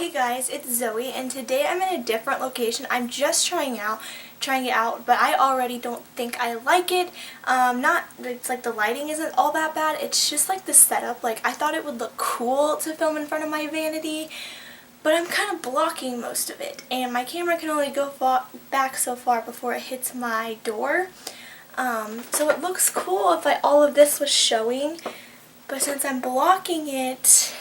Hey guys, it's Zoe, and today I'm in a different location. I'm just trying it out, but I already don't think I like it. It's like the lighting isn't all that bad. It's just like the setup. Like, I thought it would look cool to film in front of my vanity, but I'm kind of blocking most of it, and my camera can only go back so far before it hits my door. So it looks cool if all of this was showing, but since I'm blocking it,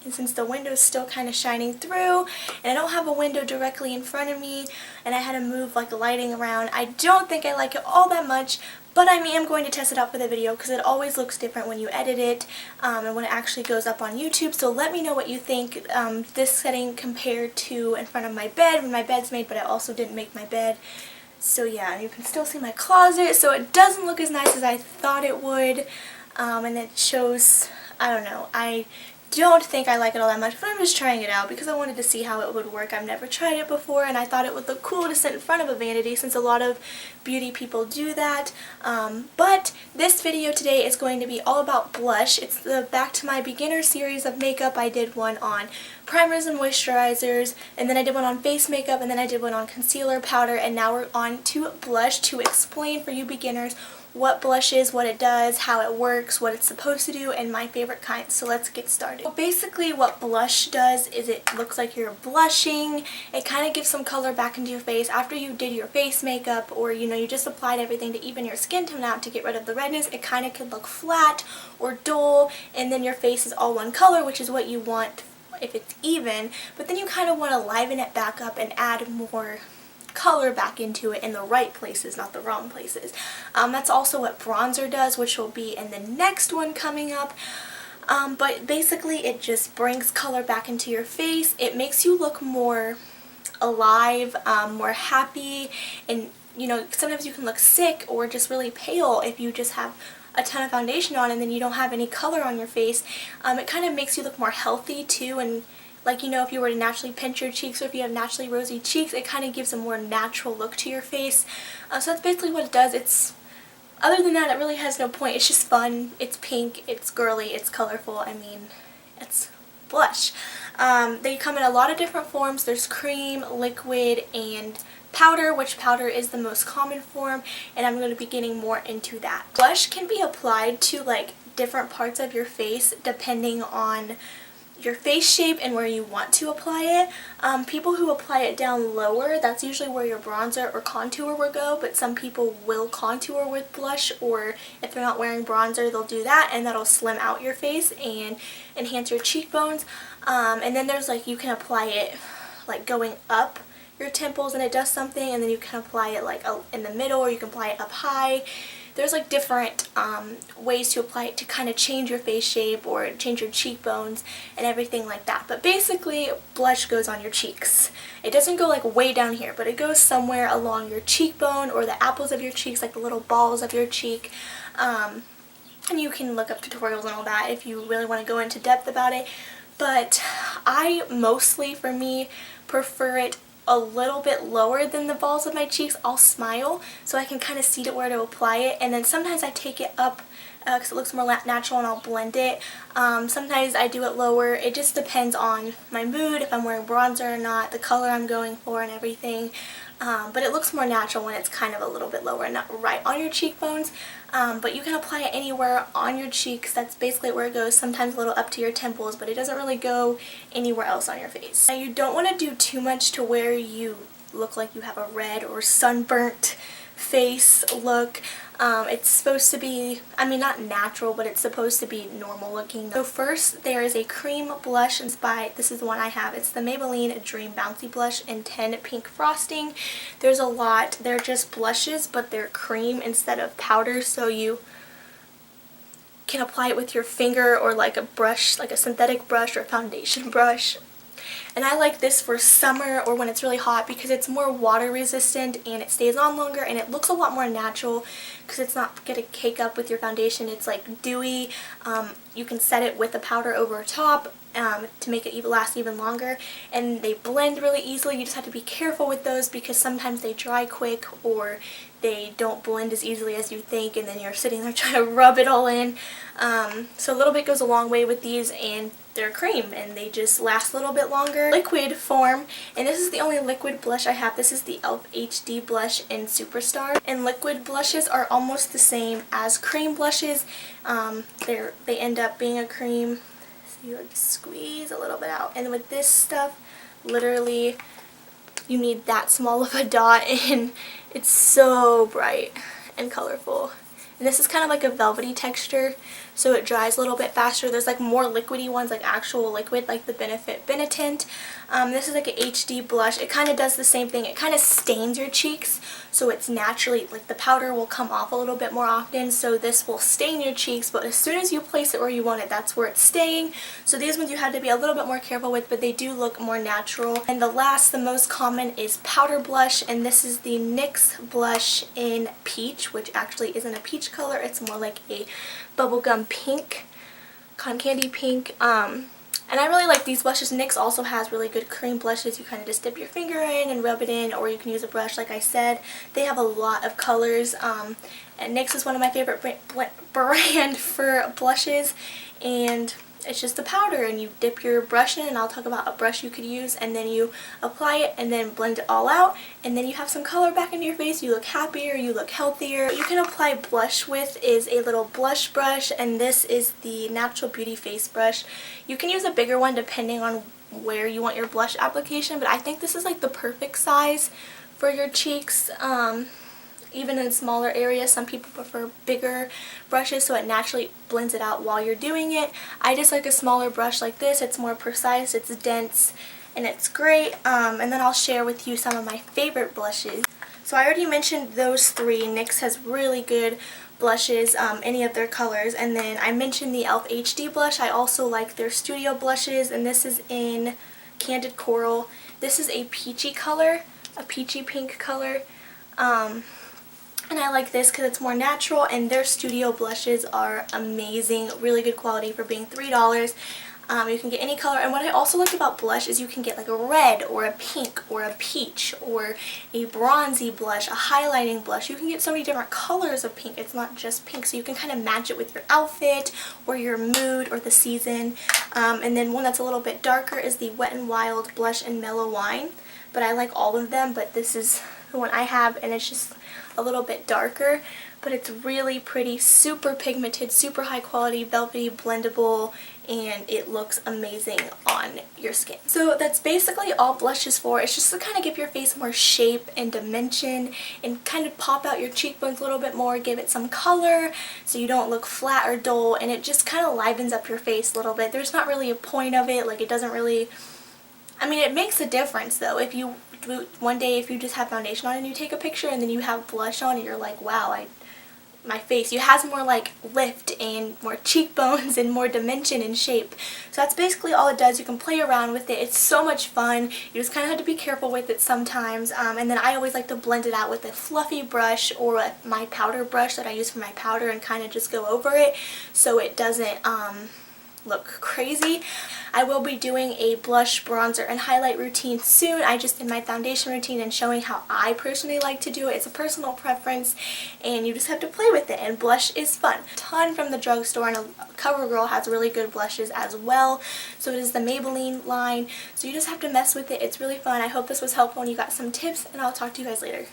and since the window is still kind of shining through, and I don't have a window directly in front of me, and I had to move like lighting around, I don't think I like it all that much, but I am going to test it out for the video because it always looks different when you edit it and when it actually goes up on YouTube. So let me know what you think this setting compared to in front of my bed when my bed's made, but I also didn't make my bed. So yeah, you can still see my closet, so it doesn't look as nice as I thought it would, and it shows, I don't know, I don't think I like it all that much, but I'm just trying it out because I wanted to see how it would work. I've never tried it before, and I thought it would look cool to sit in front of a vanity since a lot of beauty people do that. But this video today is going to be all about blush. It's back to my beginner series of makeup. I did one on primers and moisturizers, and then I did one on face makeup, and then I did one on concealer, powder, and now we're on to blush to explain for you beginners what blush is, what it does, how it works, what it's supposed to do, and my favorite kind. So let's get started. So basically what blush does is it looks like you're blushing. It kind of gives some color back into your face after you did your face makeup, or you just applied everything to even your skin tone out to get rid of the redness. It kind of could look flat or dull, and then your face is all one color, which is what you want if it's even, but then you kind of want to liven it back up and add more color back into it in the right places, not the wrong places. That's also what bronzer does, which will be in the next one coming up. But basically it just brings color back into your face. It makes you look more alive, more happy, and sometimes you can look sick or just really pale if you just have a ton of foundation on and then you don't have any color on your face. It kind of makes you look more healthy too, and like, if you were to naturally pinch your cheeks, or if you have naturally rosy cheeks, it kind of gives a more natural look to your face. So that's basically what it does. Other than that, it really has no point. It's just fun. It's pink. It's girly. It's colorful. I mean, it's blush. They come in a lot of different forms. There's cream, liquid, and powder, which powder is the most common form, and I'm going to be getting more into that. Blush can be applied to like different parts of your face depending on your face shape and where you want to apply it. People who apply it down lower, that's usually where your bronzer or contour will go, but some people will contour with blush, or if they're not wearing bronzer, they'll do that, and that'll slim out your face and enhance your cheekbones. And then there's like, you can apply it like going up your temples and it does something, and then you can apply it like in the middle, or you can apply it up high. There's like different ways to apply it to kind of change your face shape or change your cheekbones and everything like that. But basically, blush goes on your cheeks. It doesn't go like way down here, but it goes somewhere along your cheekbone or the apples of your cheeks, like the little balls of your cheek. And you can look up tutorials and all that if you really want to go into depth about it. But I mostly, for me, prefer it a little bit lower than the balls of my cheeks. I'll smile so I can kind of see where to apply it, and then sometimes I take it up because it looks more natural, and I'll blend it. Sometimes I do it lower. It just depends on my mood, if I'm wearing bronzer or not, the color I'm going for, and everything. But it looks more natural when it's kind of a little bit lower, not right on your cheekbones. But you can apply it anywhere on your cheeks. That's basically where it goes, sometimes a little up to your temples, but it doesn't really go anywhere else on your face. Now, you don't want to do too much to where you look like you have a red or sunburnt face look. It's supposed to be, not natural, but it's supposed to be normal looking. So first, there is a cream blush this is the one I have. It's the Maybelline Dream Bouncy Blush in 10 Pink Frosting. There's a lot. They're just blushes, but they're cream instead of powder, so you can apply it with your finger or like a brush, like a synthetic brush or a foundation brush. And I like this for summer or when it's really hot because it's more water resistant and it stays on longer, and it looks a lot more natural because it's not going to cake up with your foundation. It's like dewy. You can set it with a powder over top to make it last even longer, and they blend really easily. You just have to be careful with those because sometimes they dry quick or they don't blend as easily as you think, and then you're sitting there trying to rub it all in. So a little bit goes a long way with these, and they're cream and they just last a little bit longer. Liquid form, and this is the only liquid blush I have. This is the e.l.f. HD blush in Superstar, and liquid blushes are almost the same as cream blushes. They end up being a cream, so you just squeeze a little bit out, and with this stuff literally you need that small of a dot, and it's so bright and colorful. And this is kind of like a velvety texture, so it dries a little bit faster. There's like more liquidy ones, like actual liquid, like the Benefit Benetint. This is like an HD blush. It kind of does the same thing. It kind of stains your cheeks, so it's naturally, like the powder will come off a little bit more often, so this will stain your cheeks, but as soon as you place it where you want it, that's where it's staying. So these ones you have to be a little bit more careful with, but they do look more natural. And the most common is powder blush, and this is the NYX Blush in Peach, which actually isn't a peach color. It's more like a bubblegum pink, cotton candy pink. And I really like these blushes. NYX also has really good cream blushes. You kind of just dip your finger in and rub it in, or you can use a brush like I said. They have a lot of colors, and NYX is one of my favorite brand for blushes, and it's just a powder, and you dip your brush in, and I'll talk about a brush you could use, and then you apply it and then blend it all out, and then you have some color back into your face. You look happier, you look healthier. What you can apply blush with is a little blush brush, and this is the Natural Beauty Face Brush. You can use a bigger one depending on where you want your blush application, but I think this is like the perfect size for your cheeks. Even in smaller areas, some people prefer bigger brushes so it naturally blends it out while you're doing it. I just like a smaller brush like this. It's more precise, it's dense, and it's great. And then I'll share with you some of my favorite blushes. So I already mentioned those three. NYX has really good blushes, any of their colors. And then I mentioned the e.l.f. HD blush. I also like their studio blushes, and this is in Candid Coral. This is a peachy color, a peachy pink color. And I like this because it's more natural, and their studio blushes are amazing, really good quality for being $3. You can get any color, and what I also like about blush is you can get like a red or a pink or a peach or a bronzy blush, a highlighting blush. You can get so many different colors of pink. It's not just pink, so you can kind of match it with your outfit or your mood or the season. And then one that's a little bit darker is the Wet n Wild blush in Mellow Wine, but I like all of them, but this is the one I have, and it's just a little bit darker, but it's really pretty, super pigmented, super high quality, velvety, blendable, and it looks amazing on your skin. So that's basically all blush is for. It's just to kind of give your face more shape and dimension and kind of pop out your cheekbones a little bit more, give it some color so you don't look flat or dull, and it just kind of livens up your face a little bit. There's not really a point of it, like it doesn't really, I mean, it makes a difference though. If you one day, if you just have foundation on and you take a picture and then you have blush on and you're like, wow, my face, it has more like lift and more cheekbones and more dimension and shape. So that's basically all it does. You can play around with it. It's so much fun. You just kind of have to be careful with it sometimes. And then I always like to blend it out with a fluffy brush or my powder brush that I use for my powder, and kind of just go over it so it doesn't look crazy. I will be doing a blush, bronzer, and highlight routine soon. I just did my foundation routine and showing how I personally like to do it. It's a personal preference, and you just have to play with it, and blush is fun. A ton from the drugstore, and CoverGirl has really good blushes as well. So it is the Maybelline line, so you just have to mess with it. It's really fun. I hope this was helpful and you got some tips, and I'll talk to you guys later.